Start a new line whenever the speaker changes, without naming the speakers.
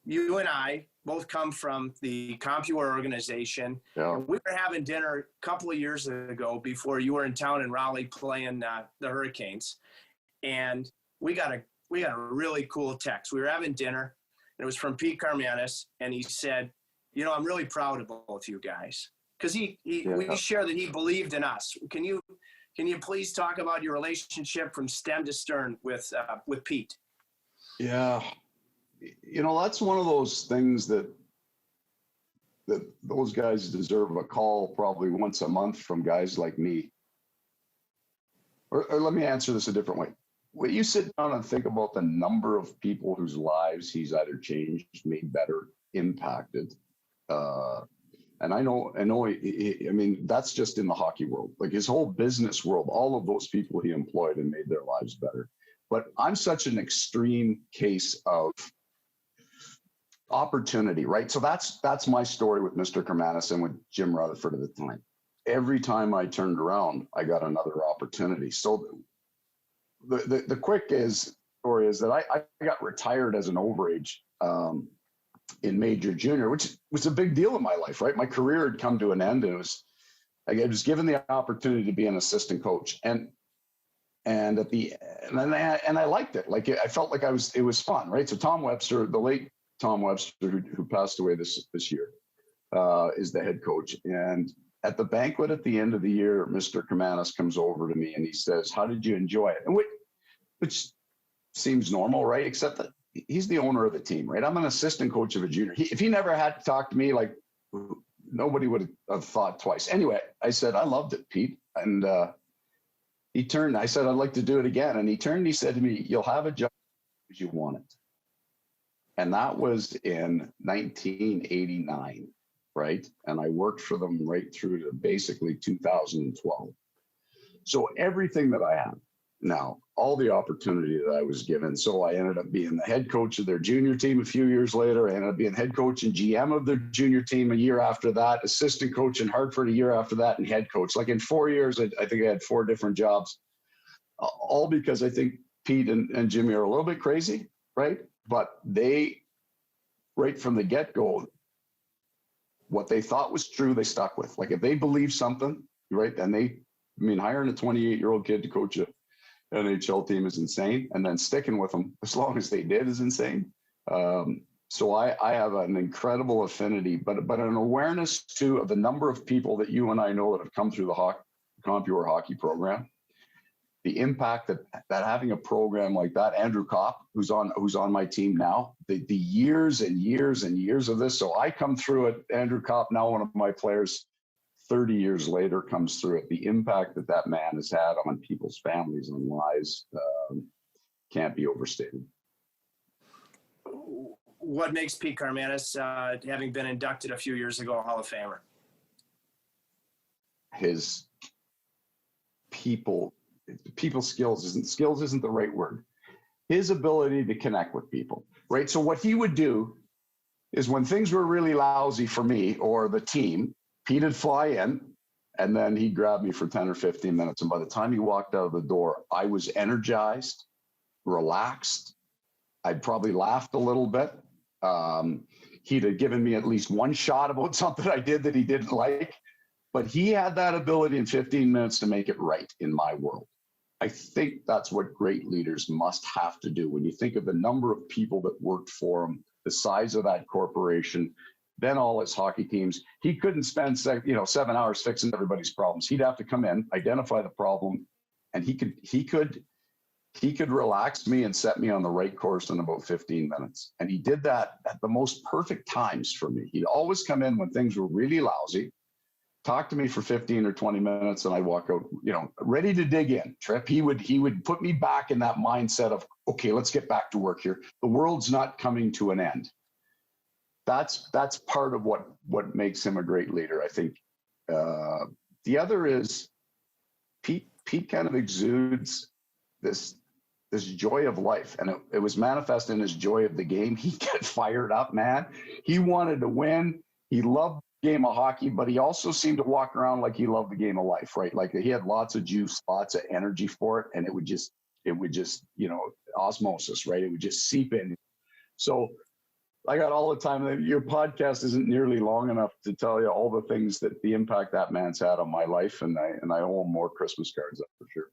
you and I both come from the CompuWare organization.
Yeah.
And we were having dinner a couple of years ago before you were in town in Raleigh playing the Hurricanes. And we got a really cool text. We were having dinner, and it was from Pete Karmanos, and he said, you know, I'm really proud of both you guys. Because we share that he believed in us. Can you please talk about your relationship from stem to stern with Pete?
Yeah. You know, that's one of those things that those guys deserve a call probably once a month from guys like me. Or let me answer this a different way. When you sit down and think about the number of people whose lives he's either changed, made better, impacted, and I mean, that's just in the hockey world. Like his whole business world, all of those people he employed and made their lives better. But I'm such an extreme case of opportunity, right? So that's my story with Mr. Karmanos and with Jim Rutherford at the time. Every time I turned around, I got another opportunity. So the quick story is that I got retired as an overage in major junior, which was a big deal in my life, right? My career had come to an end, and I was given the opportunity to be an assistant coach, and I liked it. Like I felt like it was fun, right? So Tom Webster, the late Tom Webster, who passed away this year, is the head coach. And at the banquet at the end of the year, Mr. Karmanos comes over to me and he says, "How did you enjoy it?" And which seems normal, right? Except that he's the owner of the team, right? I'm an assistant coach of a junior. If he never had to talk to me, like nobody would have thought twice. Anyway, I said, "I loved it, Pete." And he turned. I said, "I'd like to do it again." And he turned and he said to me, "You'll have a job because you want it." And that was in 1989, right? And I worked for them right through to basically 2012. So everything that I have now, all the opportunity that I was given. So I ended up being the head coach of their junior team a few years later. I ended up being head coach and GM of their junior team a year after that, assistant coach in Hartford a year after that, and head coach. Like in 4 years, I think I had 4 different jobs, all because I think Pete and Jimmy are a little bit crazy, right? But they, right from the get-go, what they thought was true, they stuck with. Like if they believe something, right, and hiring a 28-year-old kid to coach a NHL team is insane, and then sticking with them as long as they did is insane. So I have an incredible affinity, but an awareness too of the number of people that you and I know that have come through the CompuWare hockey program. The impact that having a program like that, Andrew Kopp, who's on my team now, the years and years and years of this. So I come through it. Andrew Kopp, now one of my players, 30 years later comes through it. The impact that man has had on people's families and lives can't be overstated.
What makes Pete Karmanos, having been inducted a few years ago, a Hall of Famer?
His people skills isn't the right word. His ability to connect with people, right? So what he would do is when things were really lousy for me or the team, Pete would fly in and then he'd grab me for 10 or 15 minutes. And by the time he walked out of the door, I was energized, relaxed. I'd probably laughed a little bit. He'd have given me at least one shot about something I did that he didn't like, but he had that ability in 15 minutes to make it right in my world. I think that's what great leaders must have to do. When you think of the number of people that worked for him, the size of that corporation, then all his hockey teams, he couldn't spend 7 hours fixing everybody's problems. He'd have to come in, identify the problem, and he could relax me and set me on the right course in about 15 minutes. And he did that at the most perfect times for me. He'd always come in when things were really lousy, talk to me for 15 or 20 minutes, and I'd walk out, ready to dig in. Tripp, he would put me back in that mindset of, okay, let's get back to work here. The world's not coming to an end. That's part of what makes him a great leader, I think. The other is Pete kind of exudes this joy of life, and it was manifest in his joy of the game. He got fired up, man. He wanted to win. He loved the game of hockey, but he also seemed to walk around like he loved the game of life, right? Like he had lots of juice, lots of energy for it, and it would just osmosis, right? It would just seep in. So I got all the time. Your podcast isn't nearly long enough to tell you all the things that the impact that man's had on my life, and I owe him more Christmas cards, that's for sure.